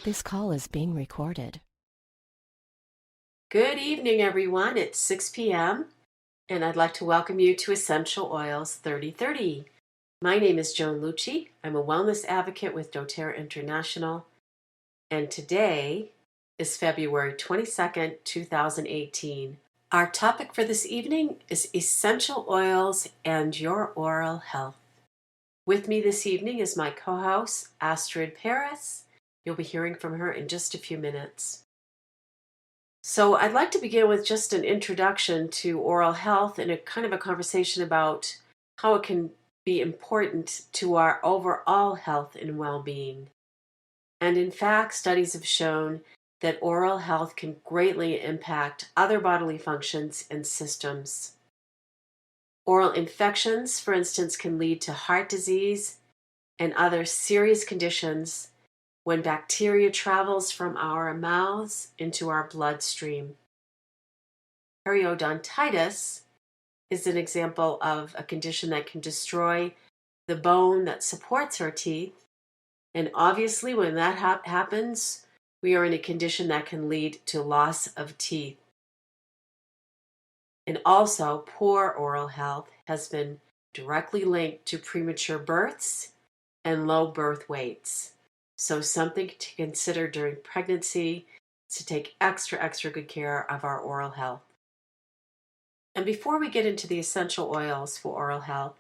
This call is being recorded. Good evening, everyone. It's 6 p.m., and I'd like to welcome you to Essential Oils 3030. My name is Joan Lucci. I'm a wellness advocate with doTERRA International, and today is February 22nd, 2018. Our topic for this evening is essential oils and your oral health. With me this evening is my co-host, Astrid Parris. You'll be hearing from her in just a few minutes. So I'd like to begin with just an introduction to oral health and a kind of a conversation about how it can be important to our overall health and well-being. And in fact, studies have shown that oral health can greatly impact other bodily functions and systems. Oral infections, for instance, can lead to heart disease and other serious conditions when bacteria travels from our mouths into our bloodstream. Periodontitis is an example of a condition that can destroy the bone that supports our teeth. And obviously, when that happens, we are in a condition that can lead to loss of teeth. And also, poor oral health has been directly linked to premature births and low birth weights. So something to consider during pregnancy is to take extra good care of our oral health. And before we get into the essential oils for oral health,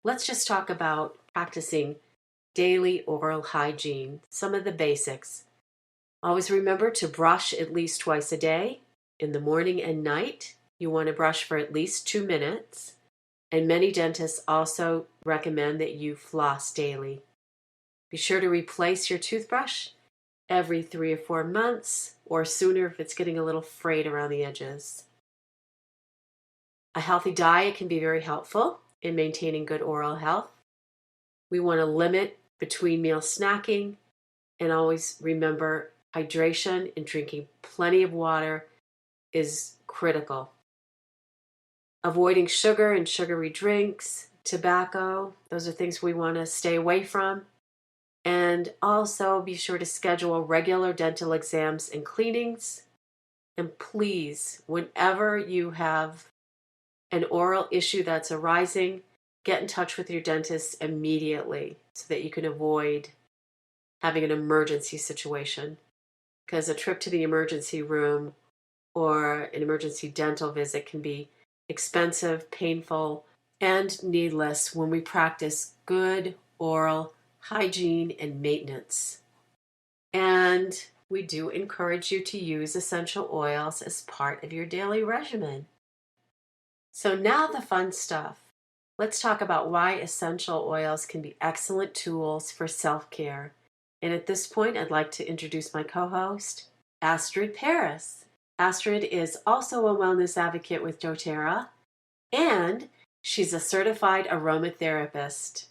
let's just talk about practicing daily oral hygiene, some of the basics. Always remember to brush at least twice a day, in the morning and night. You want to brush for at least 2 minutes. And many dentists also recommend that you floss daily. Be sure to replace your toothbrush every 3 or 4 months, or sooner if it's getting a little frayed around the edges. A healthy diet can be very helpful in maintaining good oral health. We want to limit between meal snacking and always remember hydration and drinking plenty of water is critical. Avoiding sugar and sugary drinks, tobacco, those are things we want to stay away from. And also be sure to schedule regular dental exams and cleanings. And please, whenever you have an oral issue that's arising, get in touch with your dentist immediately so that you can avoid having an emergency situation. Because a trip to the emergency room or an emergency dental visit can be expensive, painful, and needless when we practice good oral hygiene and maintenance. And we do encourage you to use essential oils as part of your daily regimen. So now the fun stuff. Let's talk about why essential oils can be excellent tools for self-care. And at this point, I'd like to introduce my co-host, Astrid Parris. Astrid is also a wellness advocate with doTERRA, and she's a certified aromatherapist.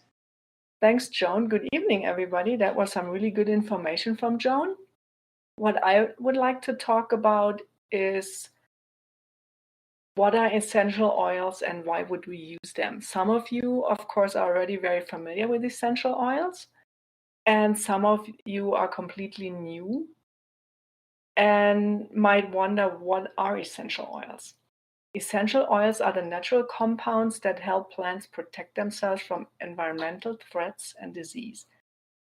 Thanks, Joan. Good evening, everybody. That was some really good information from Joan. What I would like to talk about is what are essential oils and why would we use them? Some of you, of course, are already very familiar with essential oils, and some of you are completely new and might wonder what are essential oils. Essential oils are the natural compounds that help plants protect themselves from environmental threats and disease,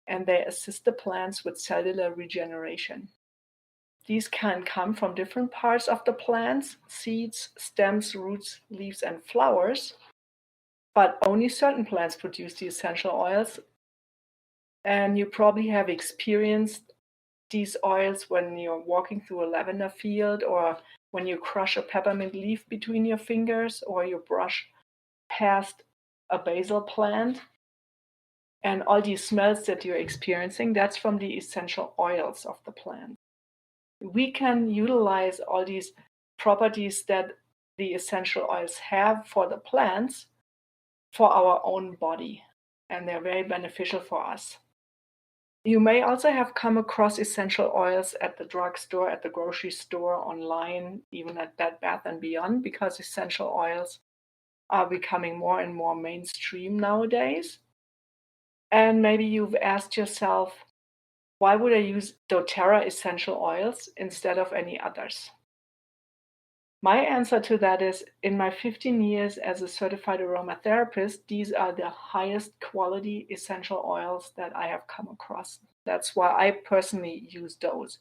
and they assist the plants with cellular regeneration. These can come from different parts of the plants: seeds, stems, roots, leaves, and flowers, but only certain plants produce the essential oils, and you probably have experienced these oils when you're walking through a lavender field, or when you crush a peppermint leaf between your fingers, or you brush past a basil plant. And all these smells that you're experiencing, that's from the essential oils of the plant. We can utilize all these properties that the essential oils have for the plants for our own body, and they're very beneficial for us. You may also have come across essential oils at the drugstore, at the grocery store, online, even at Bed Bath & Beyond, because essential oils are becoming more and more mainstream nowadays. And maybe you've asked yourself, why would I use doTERRA essential oils instead of any others? My answer to that is, in my 15 years as a certified aromatherapist, these are the highest quality essential oils that I have come across. That's why I personally use those.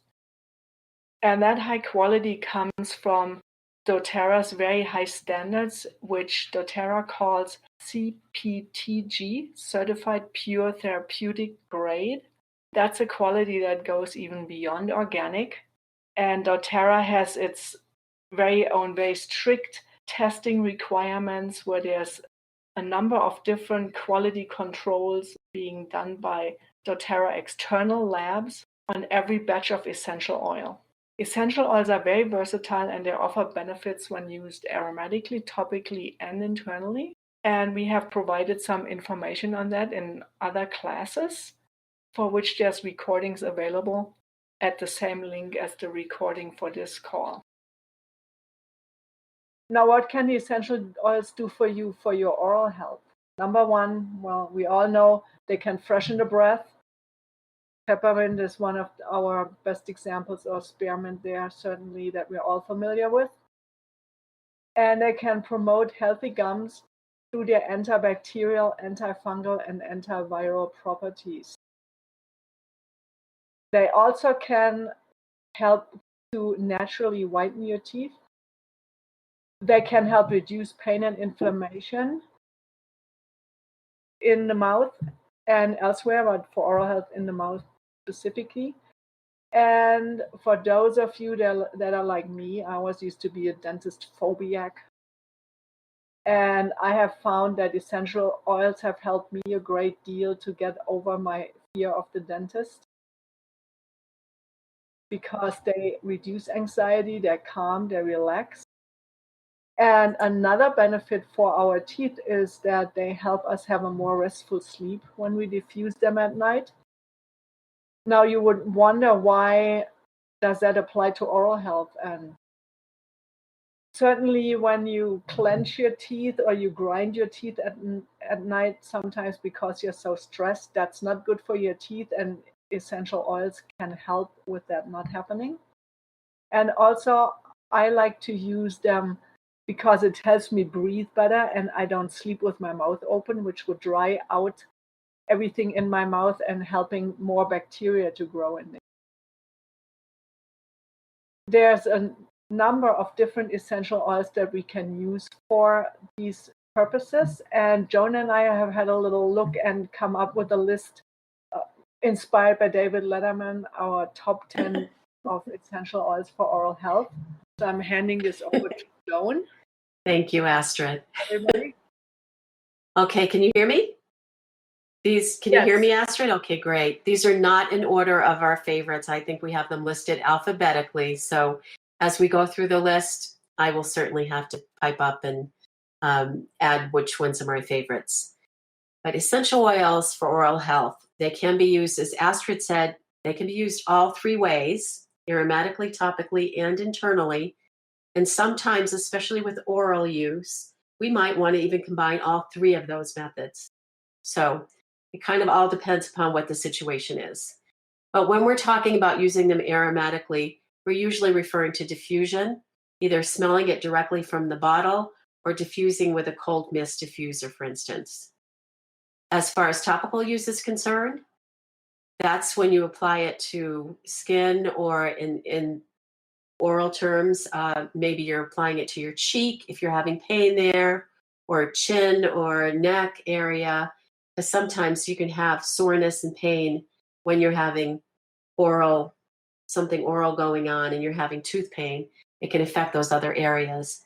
And that high quality comes from doTERRA's very high standards, which doTERRA calls CPTG, Certified Pure Therapeutic Grade. That's a quality that goes even beyond organic. And doTERRA has its very own, very strict testing requirements where there's a number of different quality controls being done by doTERRA external labs on every batch of essential oil. Essential oils are very versatile and they offer benefits when used aromatically, topically, and internally. And we have provided some information on that in other classes, for which there's recordings available at the same link as the recording for this call. Now, what can the essential oils do for you for your oral health? Number one, well, we all know they can freshen the breath. Peppermint is one of our best examples, or spearmint there, certainly, that we're all familiar with. And they can promote healthy gums through their antibacterial, antifungal, and antiviral properties. They also can help to naturally whiten your teeth. They can help reduce pain and inflammation in the mouth and elsewhere, but for oral health in the mouth specifically. And for those of you that are like me, I always used to be a dentist phobiac. And I have found that essential oils have helped me a great deal to get over my fear of the dentist, because they reduce anxiety, they're calm, they relax. And another benefit for our teeth is that they help us have a more restful sleep when we diffuse them at night. Now you would wonder, why does that apply to oral health? And certainly when you clench your teeth or you grind your teeth at night, sometimes because you're so stressed, that's not good for your teeth, and essential oils can help with that not happening. And also, I like to use them because it helps me breathe better and I don't sleep with my mouth open, which would dry out everything in my mouth and helping more bacteria to grow in there. There's a number of different essential oils that we can use for these purposes, and Joan and I have had a little look and come up with a list inspired by David Letterman, our top 10 of essential oils for oral health. So I'm handing this over to Joan. Thank you, Astrid. Everybody. Okay, can you hear me? Can you hear me, Astrid? Okay, great. These are not in order of our favorites. I think we have them listed alphabetically. So as we go through the list, I will certainly have to pipe up and add which ones are my favorites. But essential oils for oral health, they can be used, as Astrid said, they can be used all three ways: aromatically, topically, and internally. And sometimes, especially with oral use, we might want to even combine all three of those methods. So it kind of all depends upon what the situation is. But when we're talking about using them aromatically, we're usually referring to diffusion, either smelling it directly from the bottle or diffusing with a cold mist diffuser, for instance. As far as topical use is concerned, that's when you apply it to skin, or in oral terms, maybe you're applying it to your cheek if you're having pain there, or chin or neck area, because sometimes you can have soreness and pain when you're having something oral going on and you're having tooth pain. It can affect those other areas.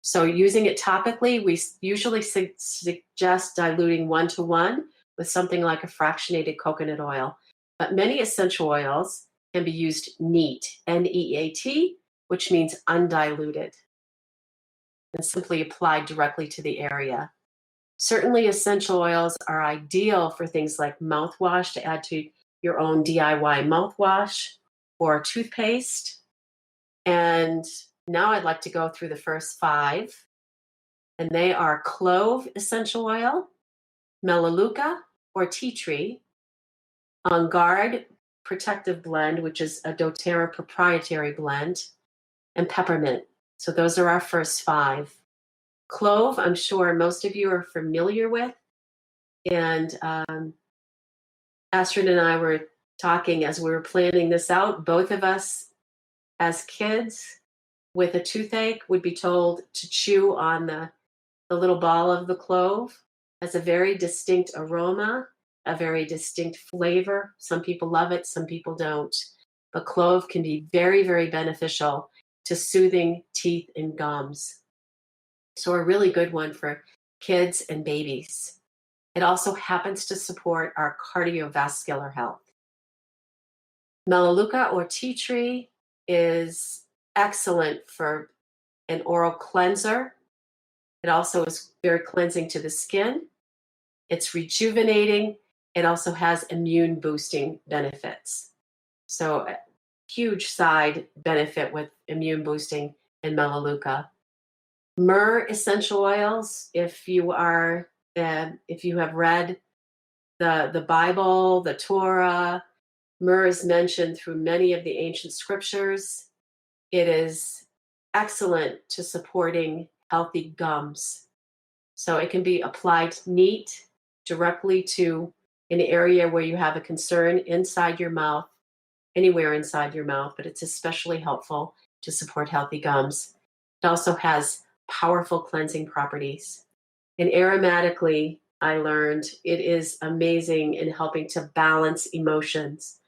So using it topically, we usually suggest diluting 1-to-1 with something like a fractionated coconut oil. But many essential oils can be used neat, N-E-A-T, which means undiluted, and simply applied directly to the area. Certainly essential oils are ideal for things like mouthwash, to add to your own DIY mouthwash or toothpaste. And now I'd like to go through the first 5, and they are clove essential oil, melaleuca or tea tree, on guard Protective Blend, which is a doTERRA proprietary blend, and peppermint. So those are our first 5. Clove, I'm sure most of you are familiar with. And Astrid and I were talking as we were planning this out. Both of us, as kids with a toothache, would be told to chew on the little ball of the clove. Has a very distinct aroma, a very distinct flavor. Some people love it, some people don't. But clove can be very, very beneficial to soothing teeth and gums. So a really good one for kids and babies. It also happens to support our cardiovascular health. Melaleuca or tea tree is excellent for an oral cleanser. It also is very cleansing to the skin. It's rejuvenating. It also has immune boosting benefits. So a huge side benefit with immune boosting in Melaleuca. Myrrh essential oils, if you have read the Bible, the Torah, myrrh is mentioned through many of the ancient scriptures. It is excellent to supporting healthy gums. So it can be applied neat directly to an area where you have a concern inside your mouth, anywhere inside your mouth, but it's especially helpful to support healthy gums. It also has powerful cleansing properties. And aromatically, I learned it is amazing in helping to balance emotions.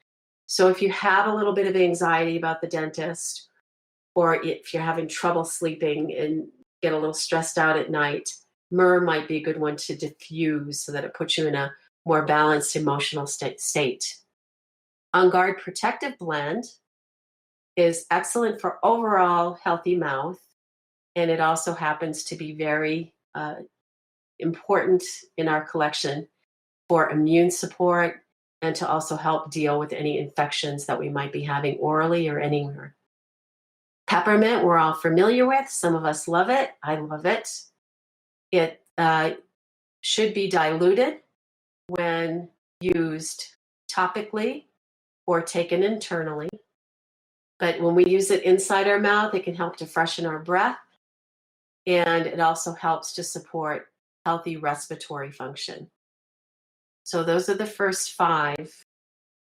So if you have a little bit of anxiety about the dentist, or if you're having trouble sleeping and get a little stressed out at night, myrrh might be a good one to diffuse so that it puts you in a more balanced emotional state. On Guard Protective Blend is excellent for overall healthy mouth, and it also happens to be very important in our collection for immune support and to also help deal with any infections that we might be having orally or anywhere. Peppermint, we're all familiar with. Some of us love it. I love it. It should be diluted when used topically or taken internally. But when we use it inside our mouth, it can help to freshen our breath. And it also helps to support healthy respiratory function. So those are the first 5.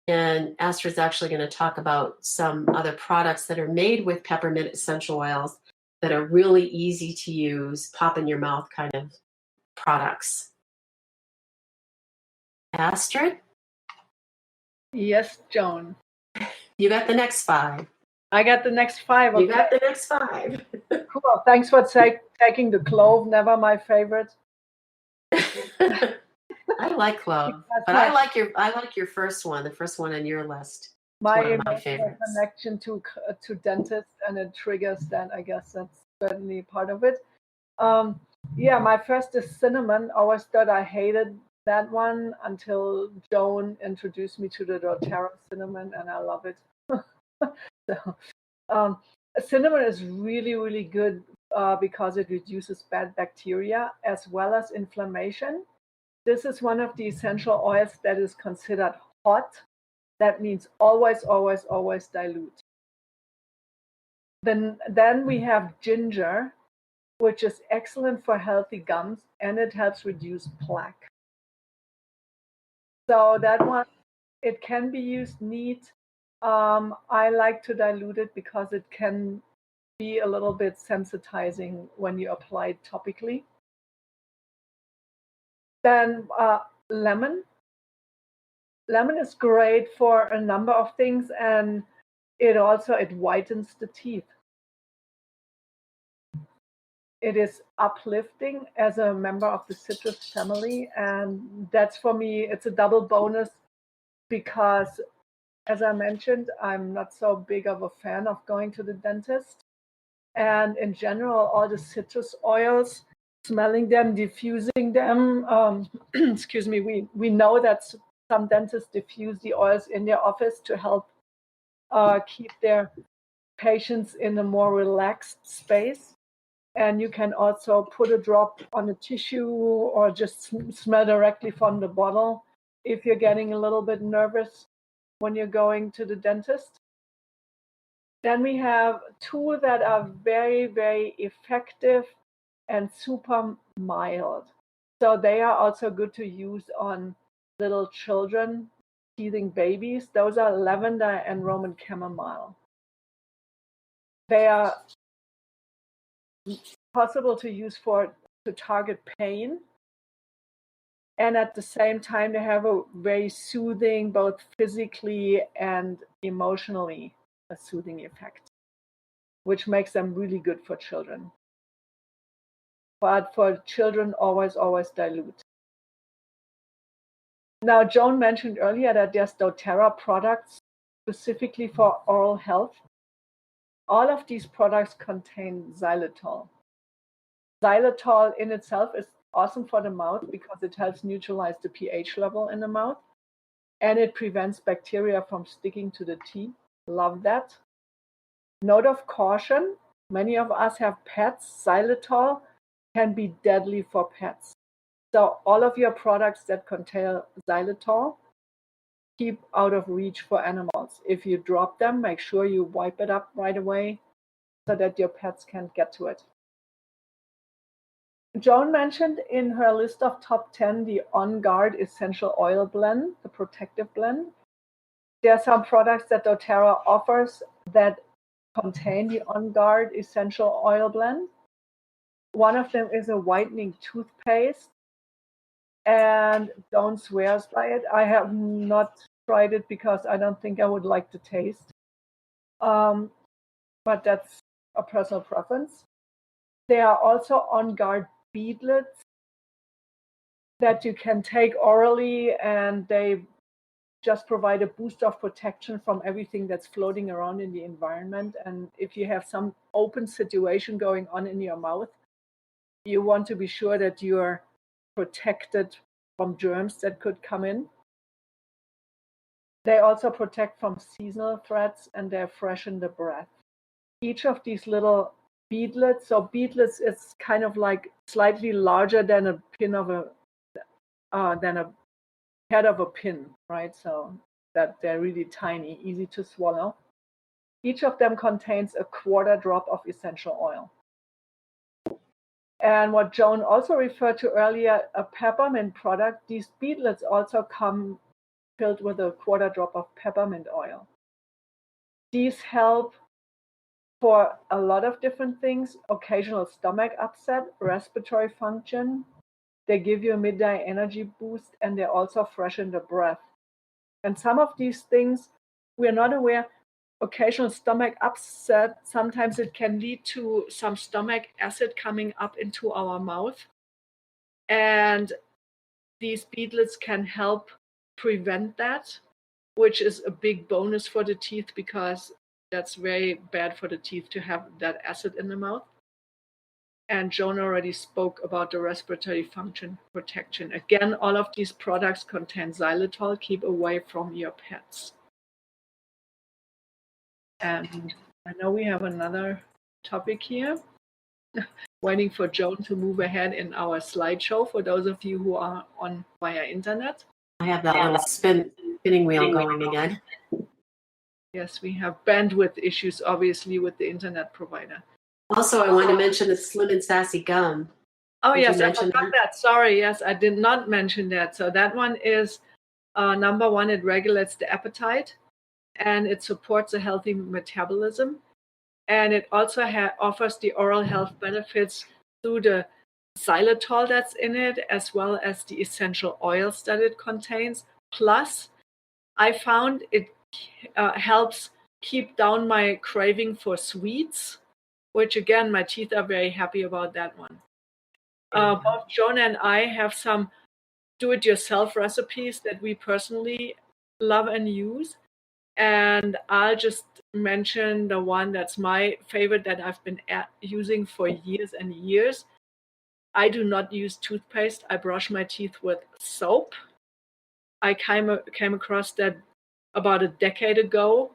And Astrid's actually going to talk about some other products that are made with peppermint essential oils that are really easy to use, pop in your mouth kind of products. Astrid? Yes, Joan. You got the next 5. I got the next 5. Okay. You got the next 5. Cool. Thanks for taking the clove. Never my favorite. I like clove, but I like your first one. The first one on your list. My one of my favorites. connection to dentists, and it triggers that. I guess that's certainly part of it. Yeah, my first is cinnamon. Always thought I hated that one until Joan introduced me to the doTERRA cinnamon, and I love it. So, cinnamon is really, really good because it reduces bad bacteria as well as inflammation. This is one of the essential oils that is considered hot. That means always, always, always dilute. Then we have ginger, which is excellent for healthy gums, and it helps reduce plaque. So that one, it can be used neat. I like to dilute it because it can be a little bit sensitizing when you apply it topically. Then lemon. Lemon is great for a number of things, and it whitens the teeth. It is uplifting as a member of the citrus family, and that's, for me, it's a double bonus because, as I mentioned, I'm not so big of a fan of going to the dentist. And in general, all the citrus oils, smelling them, diffusing them, excuse me, we know that some dentists diffuse the oils in their office to help keep their patients in a more relaxed space. And you can also put a drop on a tissue or just smell directly from the bottle if you're getting a little bit nervous. when you're going to the dentist. Then we have two that are very, very effective and super mild. So they are also good to use on little children, teething babies. Those are lavender and Roman chamomile. They are possible to use to target pain. And at the same time, they have a very soothing, both physically and emotionally, a soothing effect, which makes them really good for children. But for children, always dilute. Now, Joan mentioned earlier that there's doTERRA products specifically for oral health. All of these products contain xylitol. Xylitol in itself is awesome for the mouth because it helps neutralize the pH level in the mouth, and it prevents bacteria from sticking to the teeth. Love that. Note of caution, many of us have pets. Xylitol can be deadly for pets. So all of your products that contain xylitol, keep out of reach for animals. If you drop them, make sure you wipe it up right away so that your pets can't get to it. Joan mentioned in her list of top 10 the On Guard Essential Oil Blend, the protective blend. There are some products that doTERRA offers that contain the On Guard Essential Oil Blend. One of them is a whitening toothpaste, and don't swear by it. I have not tried it because I don't think I would like the taste. But that's a personal preference. There are also On Guard beadlets that you can take orally, and they just provide a boost of protection from everything that's floating around in the environment. And if you have some open situation going on in your mouth, you want to be sure that you're protected from germs that could come in. They also protect from seasonal threats, and they freshen the breath. Each of these little beadlets, so beadlets is kind of like slightly larger than a pin of than a head of a pin, right? So that they're really tiny, easy to swallow. Each of them contains a quarter drop of essential oil. And what Joan also referred to earlier, a peppermint product, these beadlets also come filled with a quarter drop of peppermint oil. These help for a lot of different things: occasional stomach upset, respiratory function. They give you a midday energy boost, and they also freshen the breath. And some of these things we're not aware. Occasional stomach upset, sometimes it can lead to some stomach acid coming up into our mouth. And these beadlets can help prevent that, which is a big bonus for the teeth because that's very bad for the teeth to have that acid in the mouth. And Joan already spoke about the respiratory function protection. Again, all of these products contain xylitol. Keep away from your pets. And I know we have another topic here. Waiting for Joan to move ahead in our slideshow for those of you who are on via internet. I have that little spinning wheel going again. Yes, we have bandwidth issues, obviously, with the internet provider. Also, I want to mention the Slim and Sassy gum. Oh, yes, I forgot that. Sorry, yes, I did not mention that. So that one is number one, it regulates the appetite, and it supports a healthy metabolism. And it also offers the oral health benefits through the xylitol that's in it, as well as the essential oils that it contains. Plus, I found it helps keep down my craving for sweets, which again, my teeth are very happy about that one. Both Joan and I have some do-it-yourself recipes that we personally love and use. And I'll just mention the one that's my favorite that I've been using for years and years. I do not use toothpaste. I brush my teeth with soap. I came across that about a decade ago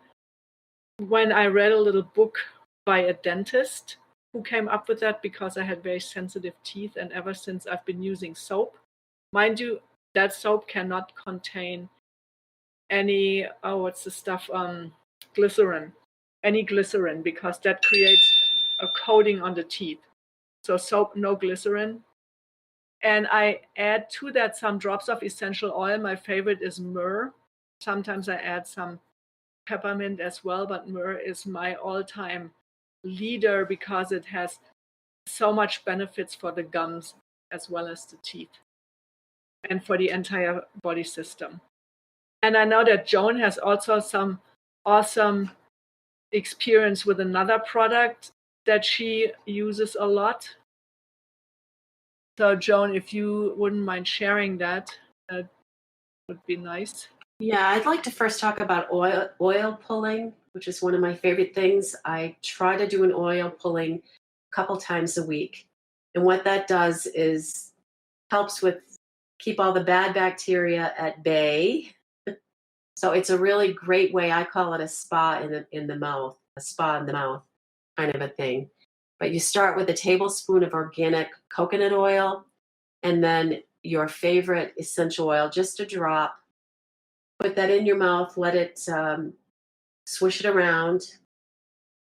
when I read a little book by a dentist who came up with that because I had very sensitive teeth, and ever since I've been using soap. Mind you, that soap cannot contain any, what's the stuff, glycerin, any glycerin, because that creates a coating on the teeth. So soap, no glycerin. And I add to that some drops of essential oil. My favorite is myrrh. Sometimes I add some peppermint as well, but myrrh is my all-time leader because it has so much benefits for the gums as well as the teeth and for the entire body system. And I know that Joan has also some awesome experience with another product that she uses a lot. So Joan, if you wouldn't mind sharing that, that would be nice. Yeah, I'd like to first talk about oil pulling, which is one of my favorite things. I try to do an oil pulling a couple times a week. And what that does is helps with keep all the bad bacteria at bay. So it's a really great way. I call it a spa in the mouth, a spa in the mouth kind of a thing. But you start with a tablespoon of organic coconut oil and then your favorite essential oil, just a drop. Put that in your mouth, let it swish it around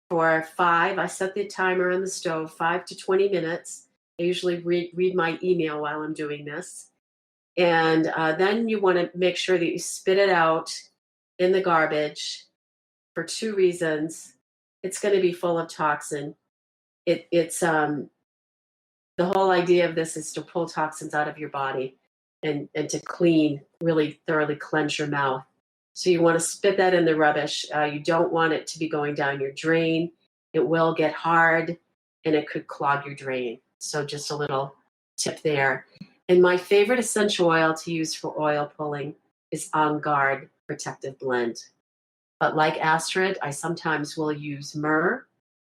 for I set the timer on the stove, 5 to 20 minutes. I usually read my email while I'm doing this. And then you want to make sure that you spit it out in the garbage for 2 reasons. It's going to be full of toxin. It's the whole idea of this is to pull toxins out of your body and to really thoroughly cleanse your mouth. So you want to spit that in the rubbish. You don't want it to be going down your drain. It will get hard and it could clog your drain. So just a little tip there. And my favorite essential oil to use for oil pulling is On Guard Protective Blend. But like Astrid, I sometimes will use myrrh,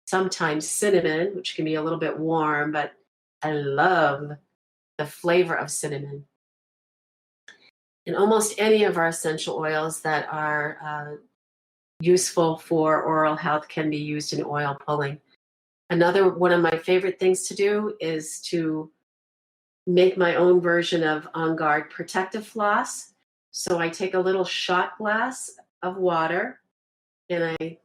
sometimes cinnamon, which can be a little bit warm, but I love the flavor of cinnamon. And almost any of our essential oils that are useful for oral health can be used in oil pulling. Another one of my favorite things to do is to make my own version of On Guard Protective Floss. So I take a little shot glass of water and I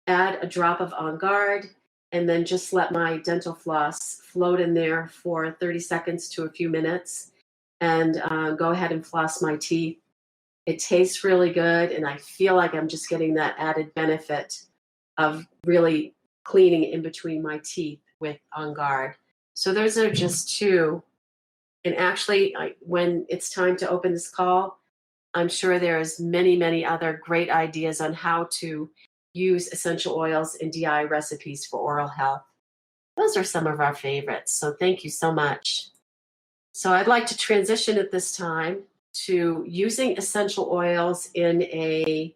add a drop of On Guard and then just let my dental floss float in there for 30 seconds to a few minutes and go ahead and floss my teeth. It tastes really good and I feel like I'm just getting that added benefit of really cleaning in between my teeth with On Guard. So those are just 2. And actually, when it's time to open this call, I'm sure there's many, many other great ideas on how to use essential oils in DI recipes for oral health. Those are some of our favorites. So thank you so much. So I'd like to transition at this time to using essential oils in a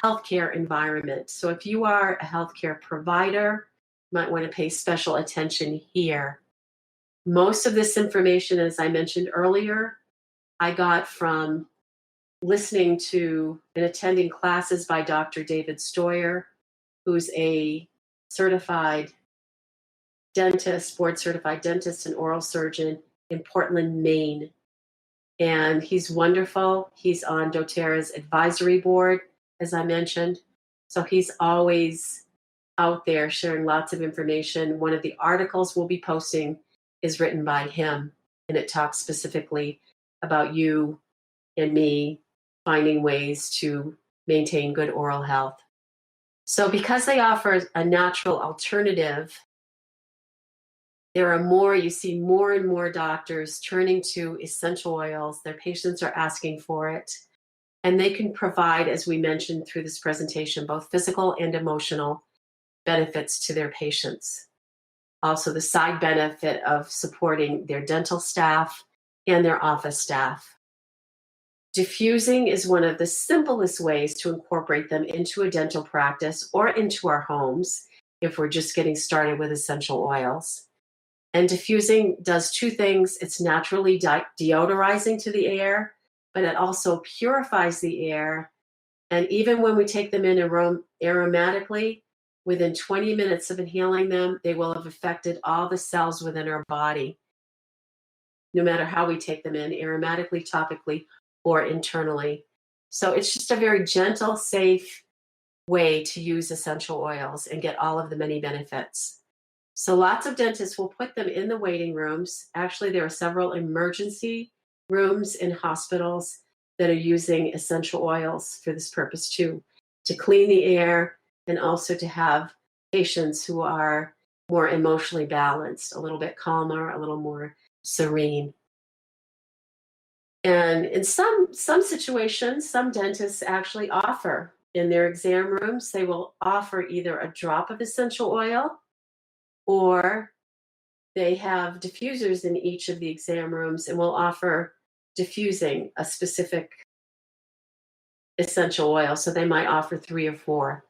healthcare environment. So if you are a healthcare provider, you might want to pay special attention here. Most of this information, as I mentioned earlier, I got from listening to and attending classes by Dr. David Stoyer, who's a certified dentist, board certified dentist and oral surgeon in Portland, Maine. And he's wonderful. He's on doTERRA's advisory board, as I mentioned. So he's always out there sharing lots of information. One of the articles we'll be posting is written by him, and it talks specifically about you and me finding ways to maintain good oral health. So because they offer a natural alternative, you see more and more doctors turning to essential oils. Their patients are asking for it. And they can provide, as we mentioned through this presentation, both physical and emotional benefits to their patients. Also, the side benefit of supporting their dental staff and their office staff. Diffusing is one of the simplest ways to incorporate them into a dental practice or into our homes if we're just getting started with essential oils. And diffusing does 2 things. It's naturally deodorizing to the air, but it also purifies the air. And even when we take them in aromatically, within 20 minutes of inhaling them, they will have affected all the cells within our body, no matter how we take them in, aromatically, topically, or internally. So it's just a very gentle, safe way to use essential oils and get all of the many benefits. So lots of dentists will put them in the waiting rooms. Actually, there are several emergency rooms in hospitals that are using essential oils for this purpose too, to clean the air and also to have patients who are more emotionally balanced, a little bit calmer, a little more serene. And in some situations, some dentists actually offer in their exam rooms, they will offer either a drop of essential oil, or they have diffusers in each of the exam rooms and will offer diffusing a specific essential oil. So they might offer 3 or 4.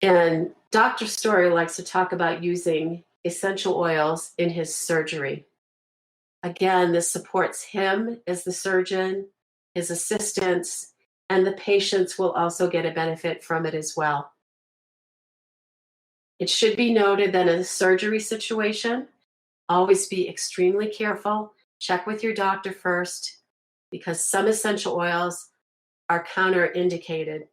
And Dr. Story likes to talk about using essential oils in his surgery. Again, this supports him as the surgeon, his assistants, and the patients will also get a benefit from it as well. It should be noted that in a surgery situation, always be extremely careful. Check with your doctor first, because some essential oils are counterindicated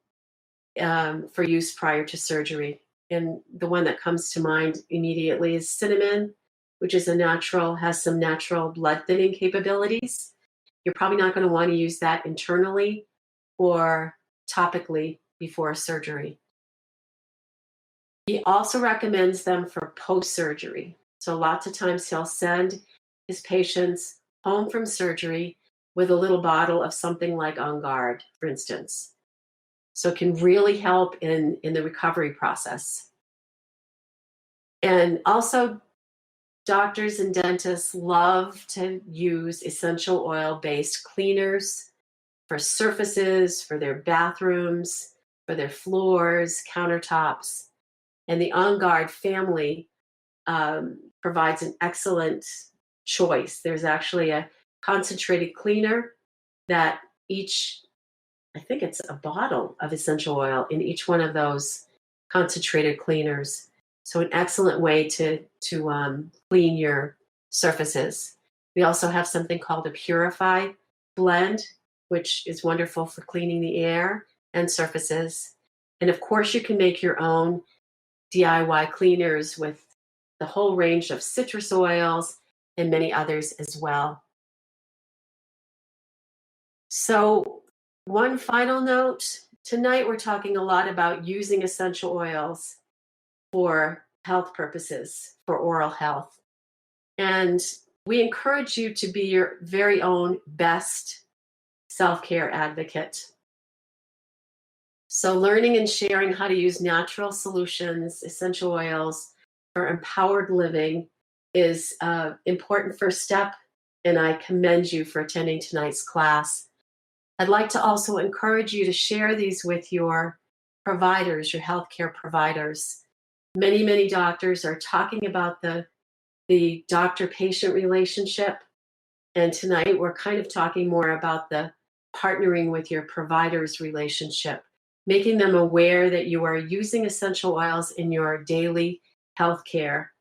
for use prior to surgery. And the one that comes to mind immediately is cinnamon, which is has some natural blood thinning capabilities. You're probably not going to want to use that internally or topically before surgery. He also recommends them for post-surgery. So lots of times he'll send his patients home from surgery with a little bottle of something like On Guard, for instance. So it can really help in the recovery process. And also, doctors and dentists love to use essential oil-based cleaners for surfaces, for their bathrooms, for their floors, countertops. And the On Guard family provides an excellent choice. There's actually a concentrated cleaner that I think it's a bottle of essential oil in each one of those concentrated cleaners. So an excellent way to clean your surfaces. We also have something called a Purify blend, which is wonderful for cleaning the air and surfaces. And of course, you can make your own DIY cleaners with the whole range of citrus oils and many others as well. So one final note, tonight we're talking a lot about using essential oils for health purposes, for oral health. And we encourage you to be your very own best self-care advocate. So learning and sharing how to use natural solutions, essential oils for empowered living is an important first step, and I commend you for attending tonight's class. I'd like to also encourage you to share these with your providers, your healthcare providers. Many, many doctors are talking about the doctor-patient relationship, and tonight we're kind of talking more about the partnering with your providers relationship, making them aware that you are using essential oils in your daily health care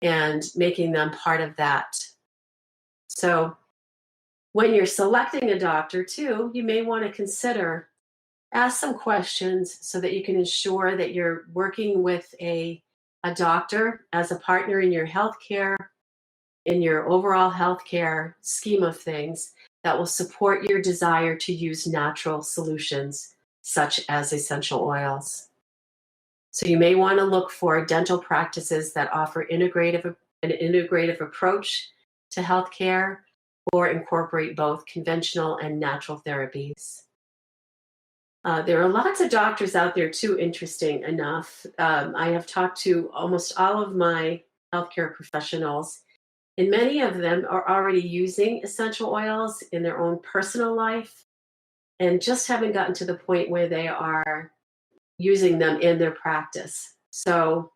and making them part of that. So when you're selecting a doctor too, you may want to ask some questions so that you can ensure that you're working with a doctor as a partner in your healthcare, in your overall healthcare scheme of things, that will support your desire to use natural solutions such as essential oils. So you may want to look for dental practices that offer an integrative approach to healthcare, or incorporate both conventional and natural therapies. There are lots of doctors out there too, interesting enough. I have talked to almost all of my healthcare professionals, and many of them are already using essential oils in their own personal life and just haven't gotten to the point where they are using them in their practice. So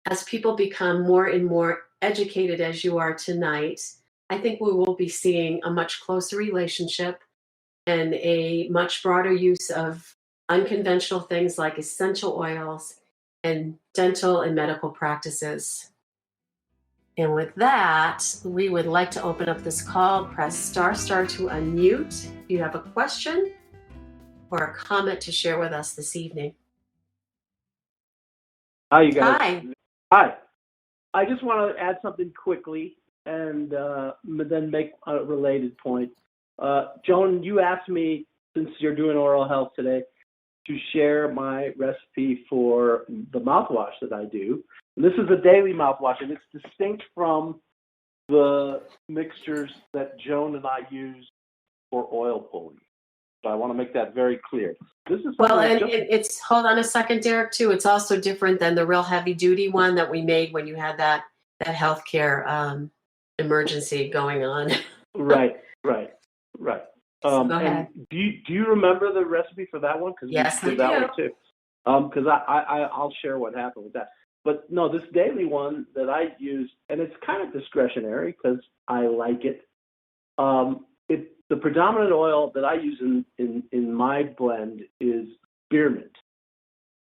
as people become more and more educated as you are tonight, I think we will be seeing a much closer relationship and a much broader use of unconventional things like essential oils and dental and medical practices. And with that, we would like to open up this call. Press ** to unmute if you have a question, or a comment to share with us this evening? Hi, you guys. Hi. Hi. I just want to add something quickly and then make a related point. Joan, you asked me, since you're doing oral health today, to share my recipe for the mouthwash that I do. And this is a daily mouthwash, and it's distinct from the mixtures that Joan and I use for oil pulling. So I want to make that very clear. This is Well, and it's, hold on a second, Derek, too. It's also different than the real heavy duty one that we made when you had that healthcare emergency going on. Right. So go ahead. And do you remember the recipe for that one? Yes, I do. That one too. Because I'll share what happened with that. But no, this daily one that I use, and it's kind of discretionary because I like it. The predominant oil that I use in my blend is spearmint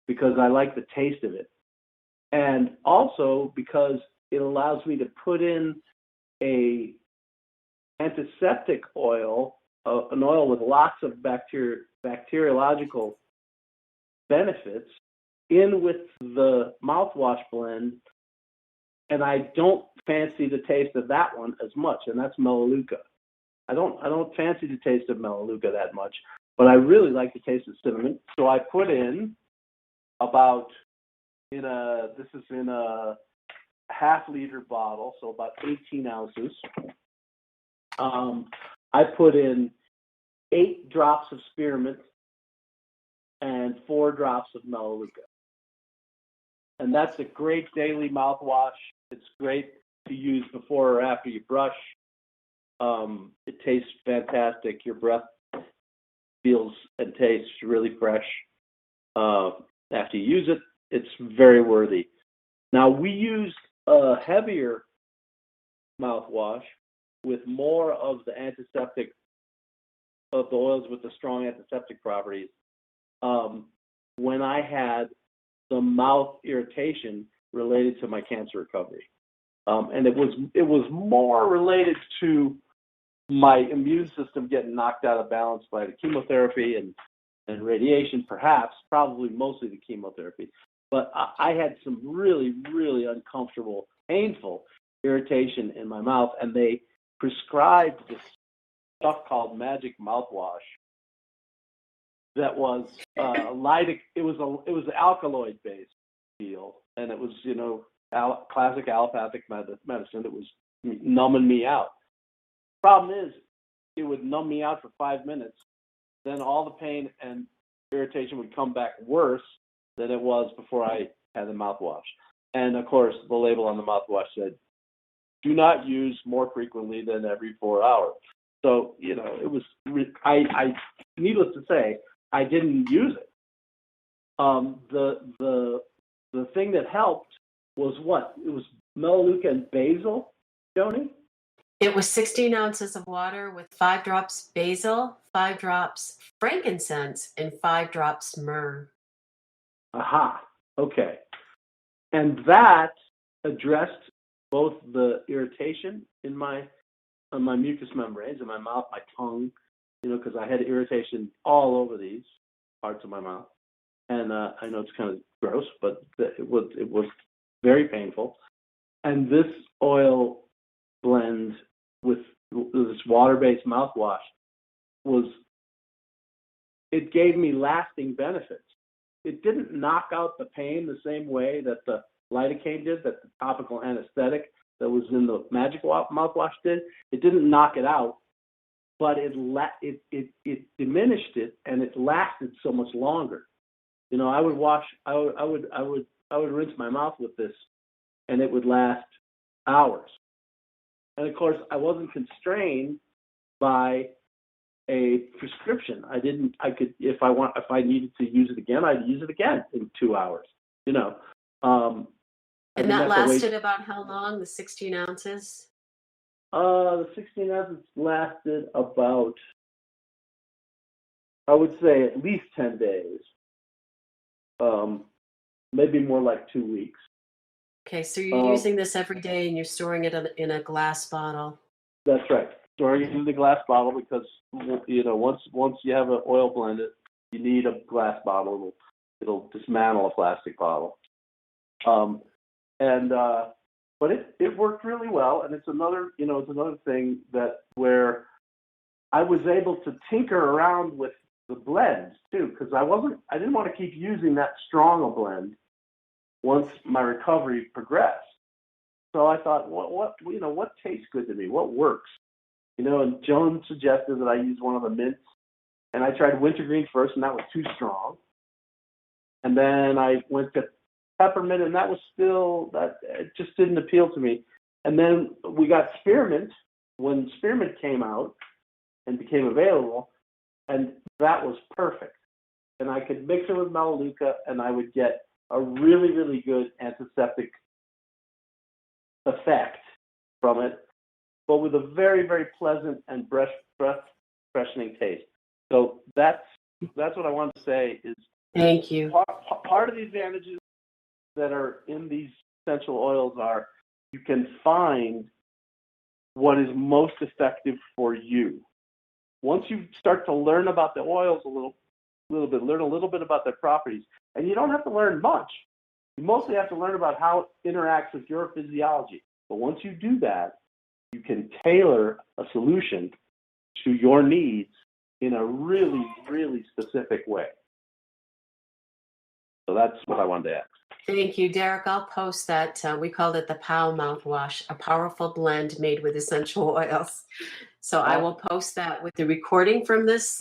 because I like the taste of it, and also because it allows me to put in a antiseptic oil, an oil with lots of bacteriological benefits, in with the mouthwash blend, and I don't fancy the taste of that one as much, and that's Melaleuca. I don't fancy the taste of Melaleuca that much, but I really like the taste of cinnamon. So I put in about this is in a half-liter bottle, so about 18 ounces. I put in 8 drops of spearmint and 4 drops of Melaleuca. And that's a great daily mouthwash. It's great to use before or after you brush. It tastes fantastic. Your breath feels and tastes really fresh after you use it. It's very worthy. Now, we use a heavier mouthwash with more of the antiseptic, of the oils with the strong antiseptic properties, when I had some mouth irritation related to my cancer recovery. And it was more related to my immune system getting knocked out of balance by the chemotherapy and radiation, probably mostly the chemotherapy. But I had some really, really uncomfortable, painful irritation in my mouth, and they prescribed this stuff called Magic Mouthwash that was it was an alkaloid based deal, and it was classic allopathic medicine. It was numbing me out. Problem is, it would numb me out for 5 minutes, then all the pain and irritation would come back worse than it was before I had the mouthwash. And of course, the label on the mouthwash said, "Do not use more frequently than every 4 hours." So it was. I needless to say, I didn't use it. The thing that helped was what? It was Melaleuca and basil, Joni? It was 16 ounces of water with 5 drops basil, 5 drops frankincense, and 5 drops myrrh. Aha. Okay. And that addressed both the irritation on my mucous membranes, in my mouth, my tongue, because I had irritation all over these parts of my mouth. And I know it's kind of gross, but it was very painful. And this oil blend with this water-based mouthwash it gave me lasting benefits. It didn't knock out the pain the same way that the lidocaine did, that the topical anesthetic that was in the Magic Mouthwash did. It didn't knock it out, but it diminished it, and it lasted so much longer. I would rinse my mouth with this, and it would last hours. And of course, I wasn't constrained by a prescription. If I needed to use it again, I'd use it again in 2 hours. And that lasted about how long? The 16 ounces? The 16 ounces lasted about, I would say, at least 10 days. Maybe more like 2 weeks. Okay, so you're using this every day and you're storing it in a glass bottle. That's right. Storing it in the glass bottle because once you have an oil blend, You need a glass bottle. It'll dismantle a plastic bottle. But it worked really well, and it's another thing that where I was able to tinker around with the blends too, because I didn't want to keep using that strong a blend once my recovery progressed. So I thought, what tastes good to me? What works? And Joan suggested that I use one of the mints, and I tried wintergreen first, and that was too strong. And then I went to peppermint, and it just didn't appeal to me. And then we got spearmint when spearmint came out and became available, and that was perfect. And I could mix it with Melaleuca, and I would get a really, really good antiseptic effect from it, but with a very, very pleasant and breath freshening taste. So that's what I wanted to say is. Thank you. Part of the advantages that are in these essential oils are you can find what is most effective for you. Once you start to learn about the oils a little bit, learn a little bit about their properties, and you don't have to learn much. You mostly have to learn about how it interacts with your physiology. But once you do that, you can tailor a solution to your needs in a really, really specific way. So that's what I wanted to ask. Thank you, Derek. I'll post that. We called it the POW mouthwash, a powerful blend made with essential oils. So I will post that with the recording from this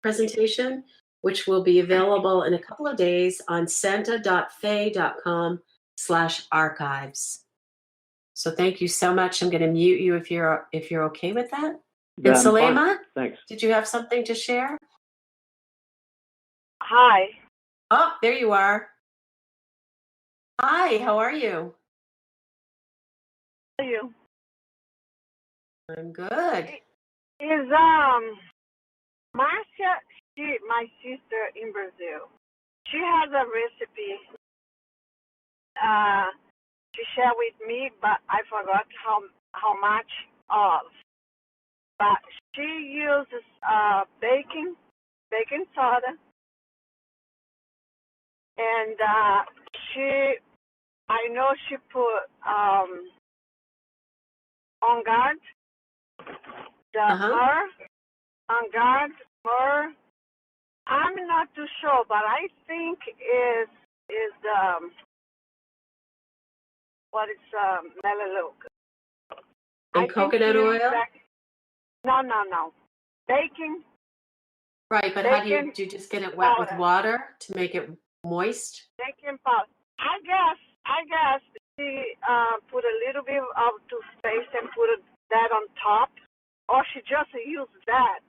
presentation, which will be available in a couple of days on santa.fe.com/archives. So thank you so much. I'm going to mute you if you're okay with that. Yeah, and Salema, thanks. Did you have something to share? Hi. Oh, there you are. Hi, how are you? How are you? I'm good. Is Marcia, my sister in Brazil, she has a recipe she shared with me, but I forgot how much of. But she uses baking soda, and I know she put on guard the Myrrh, on guard Myrrh. I'm not too sure, but I think is what is melaleuca. And coconut oil? No. Baking. Right, but how do you just get it wet with water to make it moist? Baking powder. I guess she put a little bit of toothpaste and put that on top, or she just used that.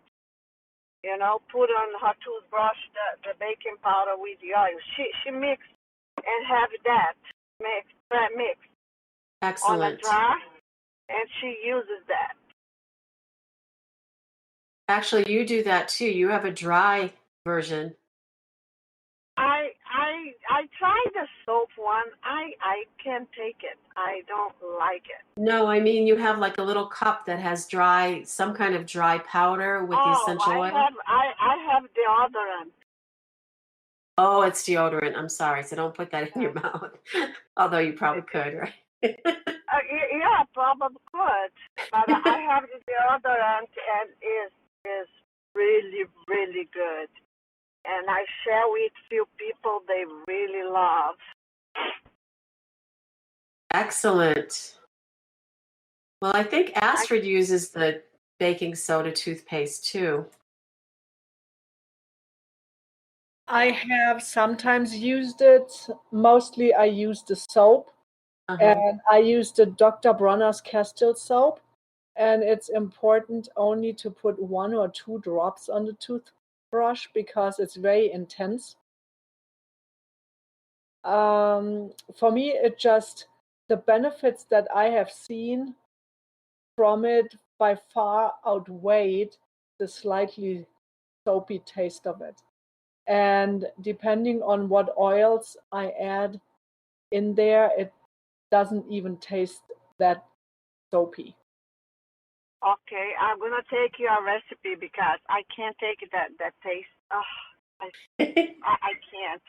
Put on her toothbrush the baking powder with the oil. She mixed and have that mix Excellent. on a jar, and she uses that. Actually, you do that too. You have a dry version. I tried the soap one. I can't take it. I don't like it. No, I mean you have like a little cup that has some kind of dry powder with the essential oil. I have deodorant. Oh, it's deodorant. I'm sorry. So don't put that in your mouth. Although you probably could, right? Yeah, probably could. But I have the deodorant, and is really, really good. And I share with few people they really love. Excellent. Well, I think Astrid uses the baking soda toothpaste too. I have sometimes used it. Mostly I use the soap. And I use the Dr. Bronner's Castile soap. And it's important only to put 1 or 2 drops on the toothbrush because it's very intense. For me, the benefits that I have seen from it by far outweighed the slightly soapy taste of it. And depending on what oils I add in there, it doesn't even taste that soapy. Okay, I'm gonna take your recipe because I can't take that taste. I can't.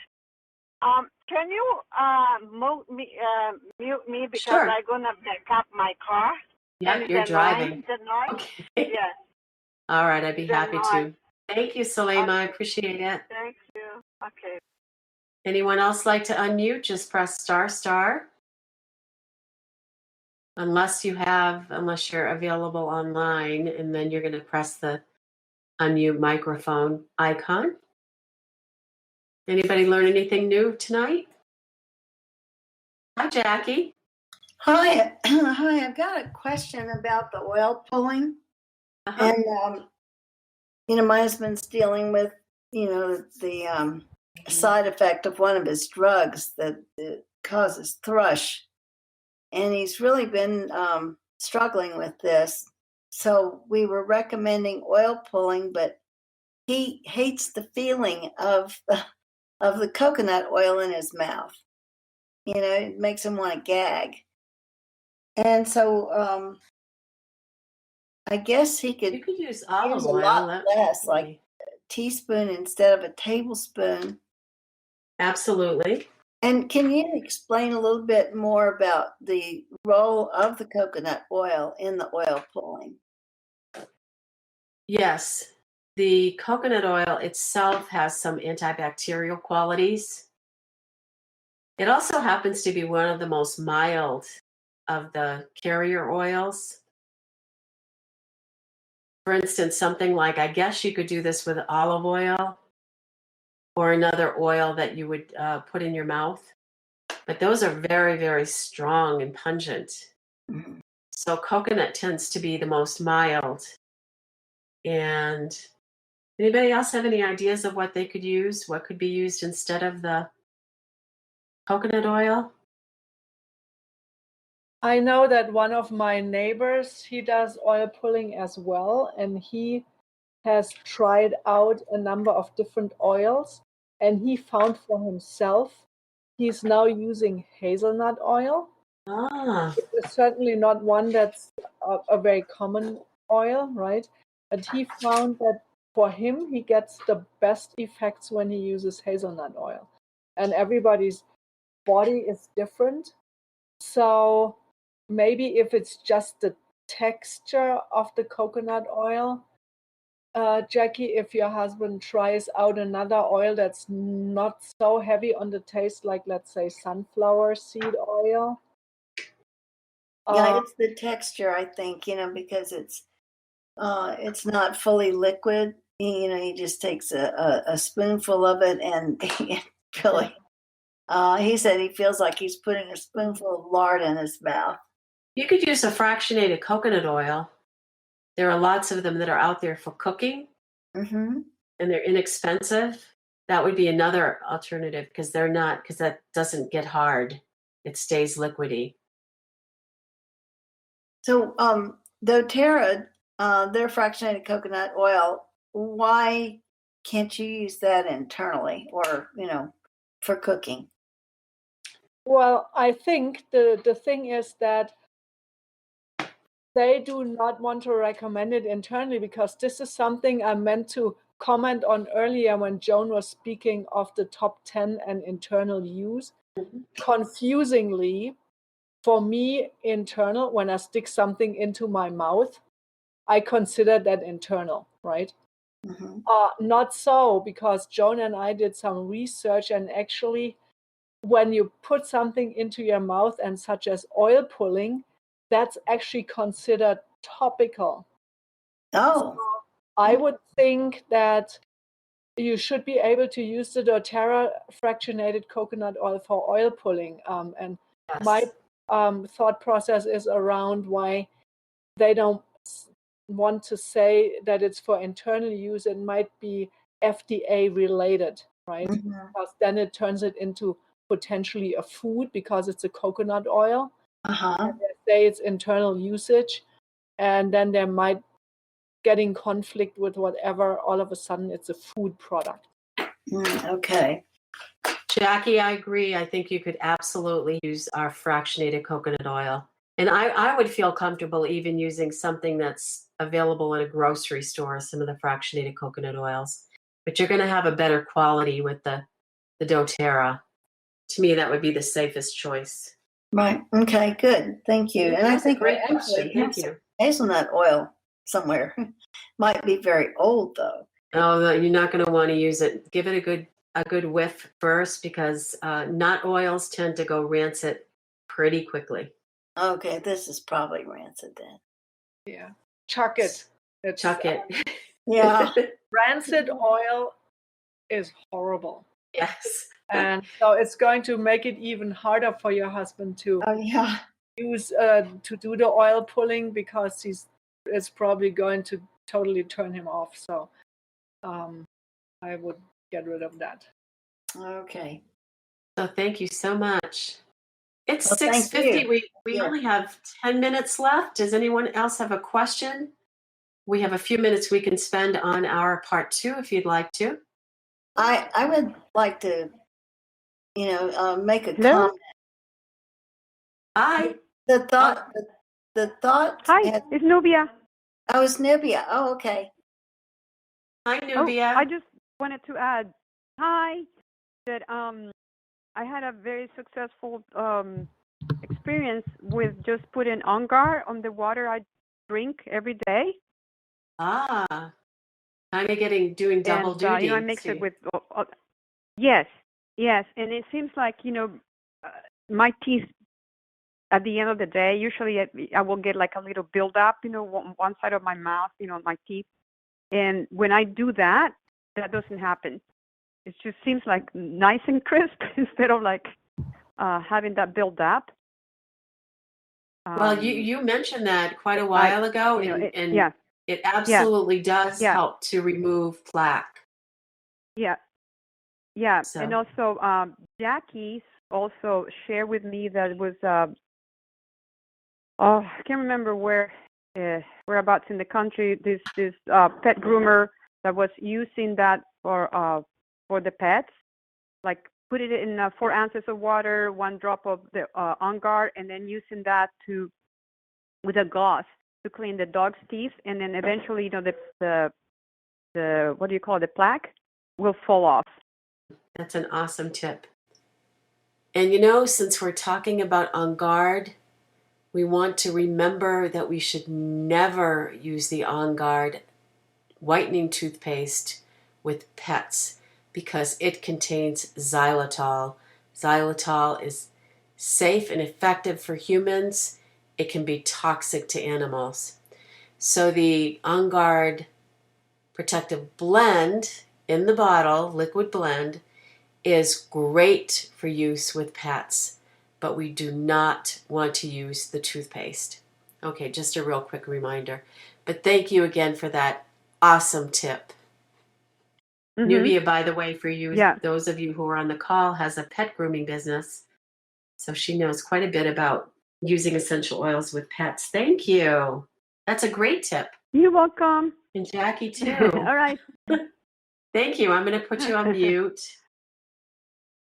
Can you mute me because Sure. I'm gonna back up my car? Yeah, And you're driving. The noise? Okay. Yes. All right, I'd be The happy noise. to. Thank you, Salema. I Okay. appreciate it. Thank you. Okay. Anyone else like to unmute? Just press star star. Unless you're available online, and then you're going to press the unmute microphone icon. Anybody learn anything new tonight? Hi, Jackie. Hi, hi. I've got a question about the oil pulling, and my husband's dealing with, the side effect of one of his drugs that causes thrush, and he's really been struggling with this. So we were recommending oil pulling, but he hates the feeling of the coconut oil in his mouth. It makes him want to gag. And so I guess he could You could use use olive a oil. lot less, like a teaspoon instead of a tablespoon. Absolutely. And can you explain a little bit more about the role of the coconut oil in the oil pulling? Yes. The coconut oil itself has some antibacterial qualities. It also happens to be one of the most mild of the carrier oils. For instance, something like, I guess you could do this with olive oil or another oil that you would put in your mouth. But those are very, very strong and pungent. Mm-hmm. So coconut tends to be the most mild. And anybody else have any ideas of what they could use? What could be used instead of the coconut oil? I know that one of my neighbors, he does oil pulling as well, and he has tried out a number of different oils, and he found for himself he's now using hazelnut oil. Ah, It's certainly not one that's a very common oil, right? But he found that for him, he gets the best effects when he uses hazelnut oil. And everybody's body is different. So maybe if it's just the texture of the coconut oil, Jackie, if your husband tries out another oil that's not so heavy on the taste, like let's say sunflower seed oil. Yeah, it's the texture, I think, because it's not fully liquid. He just takes a spoonful of it, and really, he said he feels like he's putting a spoonful of lard in his mouth. you could use a fractionated coconut oil. There are lots of them that are out there for cooking, Mm-hmm. and they're inexpensive. That would be another alternative because that doesn't get hard. It stays liquidy. So, doTERRA, their fractionated coconut oil, why can't you use that internally or, for cooking? Well, I think the thing is that they do not want to recommend it internally because this is something I meant to comment on earlier when Joan was speaking of the top 10 and internal use. Mm-hmm. Confusingly, for me, internal, when I stick something into my mouth, I consider that internal, right? Mm-hmm. Not so, because Joan and I did some research, and actually, when you put something into your mouth, and such as oil pulling, that's actually considered topical. Oh. So I would think that you should be able to use the doTERRA fractionated coconut oil for oil pulling. And Yes. my thought process is around why they don't want to say that it's for internal use. It might be FDA related, right? Mm-hmm. Because then it turns it into potentially a food because it's a coconut oil. Uh-huh. And they say it's internal usage, and then there might get in conflict with whatever. All of a sudden, it's a food product. Okay. Jackie, I agree. I think you could absolutely use our fractionated coconut oil. And I would feel comfortable even using something that's available in a grocery store, some of the fractionated coconut oils. but you're going to have a better quality with the doTERRA. To me, that would be the safest choice. Right. Okay, good. Thank you. And I That's a think great I question. actually Thank have some you. hazelnut oil somewhere. Might be very old though. Oh, you're not going to want to use it. Give it a good whiff first, because nut oils tend to go rancid pretty quickly. Okay, this is probably rancid then. Yeah. Chuck it. Chuck it. Yeah. Rancid oil is horrible. Yes. And so it's going to make it even harder for your husband to Oh yeah. use to do the oil pulling, because it's probably going to totally turn him off. So I would get rid of that. Okay. So thank you so much. It's Well, thank 6:50. you. We Yeah. only have 10 minutes left. Does anyone else have a question? We have a few minutes we can spend on our part 2 if you'd like to. I would like to, make a Hello? comment. Hi. The thought. Hi, it's Nubia. Oh, it's Nubia. Oh, okay. Hi, Oh, Nubia. I just wanted to add, hi, that I had a very successful experience with just putting On Guard on the water I drink every day. Ah, kind of doing double And, duty. I mix it with, yes, and it seems like, my teeth, at the end of the day, usually I will get like a little buildup, one side of my mouth, my teeth. And when I do that, that doesn't happen. It just seems like nice and crisp instead of like having that build up. Well, you mentioned that quite a while ago, and it absolutely does help to remove plaque. Yeah. So. And also, Jackie also shared with me that it was, I can't remember whereabouts in the country, this pet groomer that was using that for the pets, like put it in 4 ounces of water, 1 drop of the On Guard, and then using that with a gauze to clean the dog's teeth, and then eventually, the what do you call it, the plaque will fall off. That's an awesome tip. And since we're talking about On Guard, we want to remember that we should never use the On Guard whitening toothpaste with pets, because it contains xylitol. Xylitol is safe and effective for humans. It can be toxic to animals. So the On Guard protective blend in the bottle, liquid blend, is great for use with pets, but we do not want to use the toothpaste. Okay, just a real quick reminder. But thank you again for that awesome tip. Mm-hmm. Nubia, by the way, for you, Yeah. those of you who are on the call, has a pet grooming business. So she knows quite a bit about using essential oils with pets. Thank you. That's a great tip. You're welcome. And Jackie, too. All right. Thank you. I'm going to put you on mute.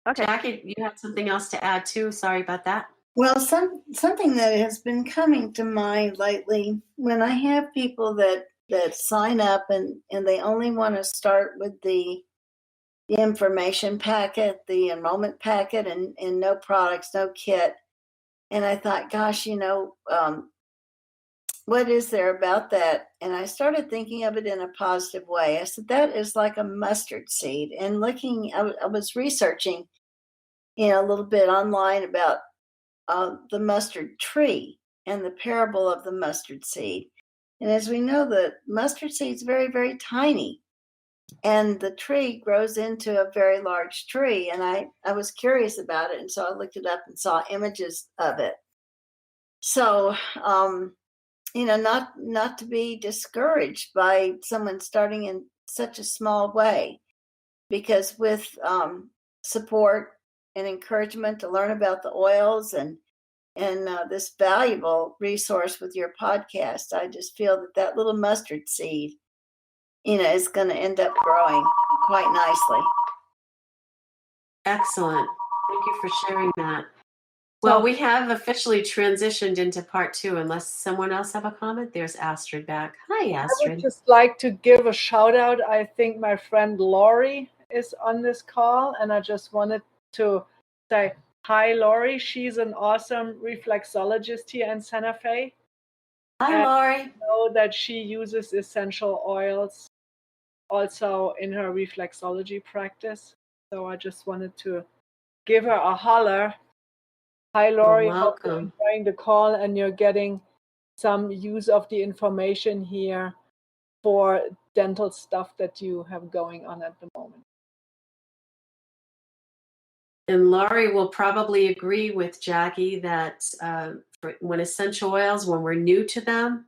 Okay. Jackie, you had something else to add, too. Sorry about that. Well, something that has been coming to mind lately, when I have people that sign up and they only want to start with the information packet, the enrollment packet, and no products, no kit. And I thought, gosh, what is there about that? And I started thinking of it in a positive way. I said, that is like a mustard seed. And I was researching, a little bit online about the mustard tree and the parable of the mustard seed. And as we know, the mustard seed is very, very tiny. And the tree grows into a very large tree. And I was curious about it. And so I looked it up and saw images of it. So, not to be discouraged by someone starting in such a small way, because with support and encouragement to learn about the oils and this valuable resource with your podcast, I just feel that little mustard seed, is going to end up growing quite nicely. Excellent. Thank you for sharing that. Well, we have officially transitioned into part 2, unless someone else have a comment. There's Astrid back. Hi, I would Astrid. just like to give a shout out. I think my friend Lori is on this call, and I just wanted to say hi, Lori. She's an awesome reflexologist here in Santa Fe. Hi, And Lori. I know that she uses essential oils also in her reflexology practice. So I just wanted to give her a holler. Hi, Lori. Hope you're Welcome. enjoying the call and you're getting some use of the information here for dental stuff that you have going on at the moment. And Laurie will probably agree with Jackie that when essential oils, when we're new to them,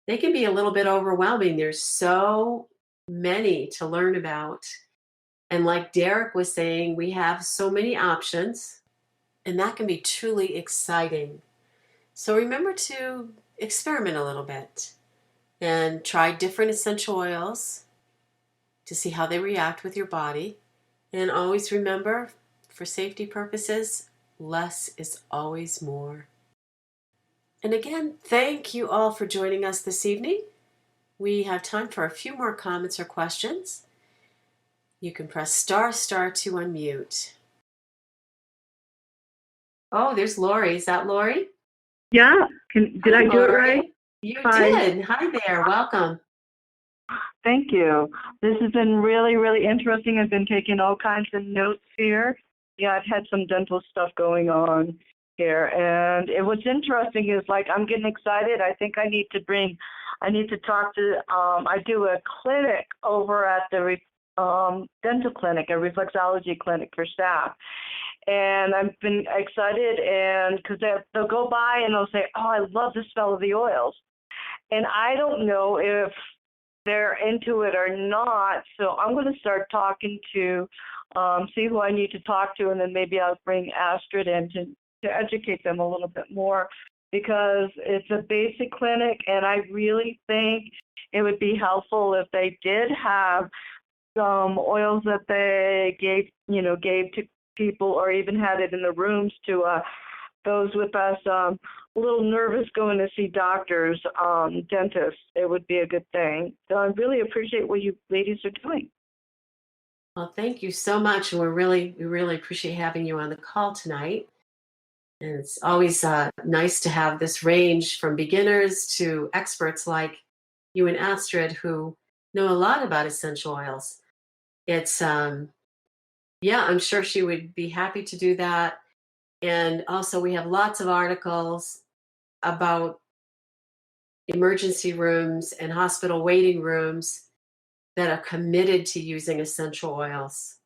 they can be a little bit overwhelming. There's so many to learn about. And like Derek was saying, we have so many options, and that can be truly exciting. So remember to experiment a little bit and try different essential oils to see how they react with your body. And always remember, for safety purposes, less is always more. And again, thank you all for joining us this evening. We have time for a few more comments or questions. You can press ** to unmute. Oh, there's Lori. Is that Lori? Yeah. Did I do it right? You Hi. did. Hi there. Welcome. Thank you. This has been really, really interesting. I've been taking all kinds of notes here. Yeah, I've had some dental stuff going on here. And what's interesting is, like, I'm getting excited. I think I need to talk to, I do a clinic over at the dental clinic, a reflexology clinic for staff. And I've been excited, and because they'll go by and they'll say, oh, I love the smell of the oils. And I don't know if they're into it or not, so I'm going to start talking to, see who I need to talk to, and then maybe I'll bring Astrid in to educate them a little bit more, because it's a basic clinic, and I really think it would be helpful if they did have some oils that they gave to people, or even had it in the rooms to those with us a little nervous going to see doctors, dentists. It would be a good thing. So I really appreciate what you ladies are doing. Well, thank you so much. And we really appreciate having you on the call tonight. And it's always nice to have this range from beginners to experts like you and Astrid, who know a lot about essential oils. It's, I'm sure she would be happy to do that. And also we have lots of articles about emergency rooms and hospital waiting rooms that are committed to using essential oils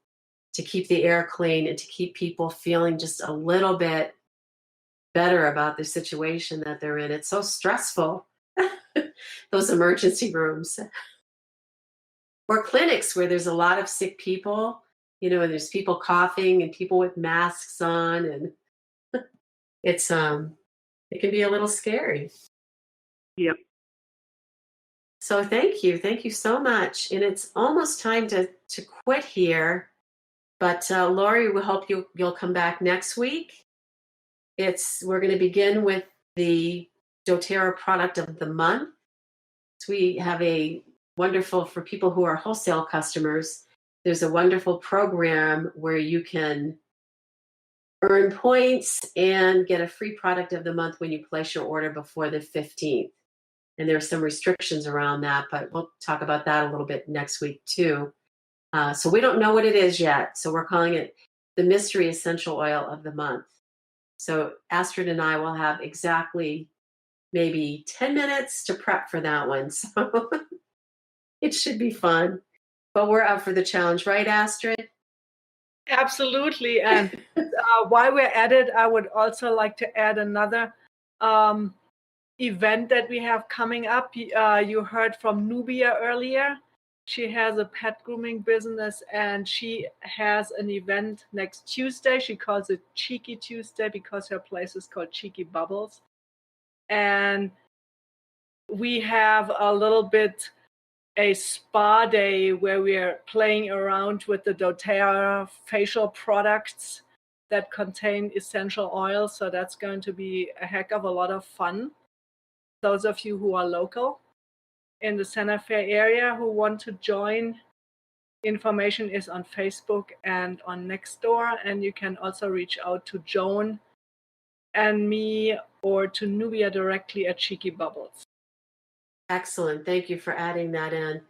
to keep the air clean and to keep people feeling just a little bit better about the situation that they're in. It's so stressful, those emergency rooms. Or clinics where there's a lot of sick people, and there's people coughing and people with masks on, and it's it can be a little scary. Yep. So thank you so much. And it's almost time to quit here, but Lori, we hope you'll come back next week. We're going to begin with the doTERRA product of the month. So we have a wonderful, for people who are wholesale customers, there's a wonderful program where you can earn points and get a free product of the month when you place your order before the 15th. And there are some restrictions around that, but we'll talk about that a little bit next week too. So we don't know what it is yet. So we're calling it the Mystery Essential Oil of the Month. So Astrid and I will have exactly maybe 10 minutes to prep for that one. So it should be fun. But we're up for the challenge, right, Astrid? Absolutely. And while we're at it, I would also like to add another event that we have coming up. You heard from Nubia earlier. She has a pet grooming business, and she has an event next Tuesday. She calls it Cheeky Tuesday because her place is called Cheeky Bubbles. And we have a little bit a spa day where we are playing around with the doTERRA facial products that contain essential oils. So that's going to be a heck of a lot of fun. Those of you who are local in the Santa Fe area who want to join, information is on Facebook and on Nextdoor, and you can also reach out to Joan and me or to Nubia directly at Cheeky Bubbles. Excellent. Thank you for adding that in.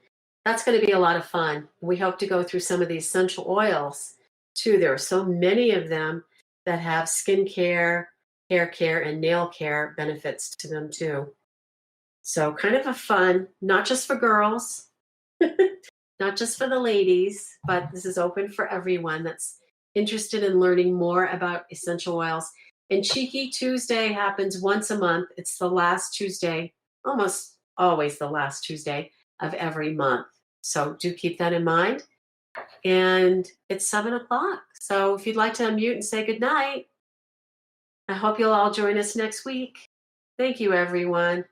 That's going to be a lot of fun. We hope to go through some of these essential oils too. There are so many of them that have skin care, hair care, and nail care benefits to them too. So kind of a fun, not just for girls, not just for the ladies, but this is open for everyone that's interested in learning more about essential oils. And Cheeky Tuesday happens once a month. It's the last Tuesday, almost always the last Tuesday of every month. So do keep that in mind. And it's 7 o'clock. So if you'd like to unmute and say good night, I hope you'll all join us next week. Thank you, everyone.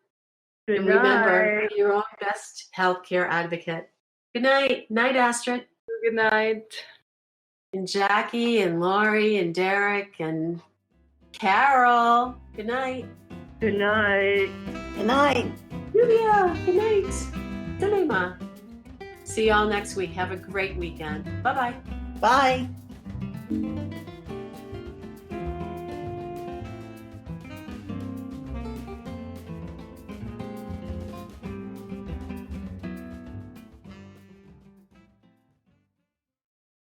Good And night. remember, be your own best healthcare advocate. Good night. Night, Astrid. Good night. And Jackie and Lori and Derek and Carol. Good night. Good night. Good night. Julia. Good night. Selema. See y'all next week. Have a great weekend. Bye-bye. Bye.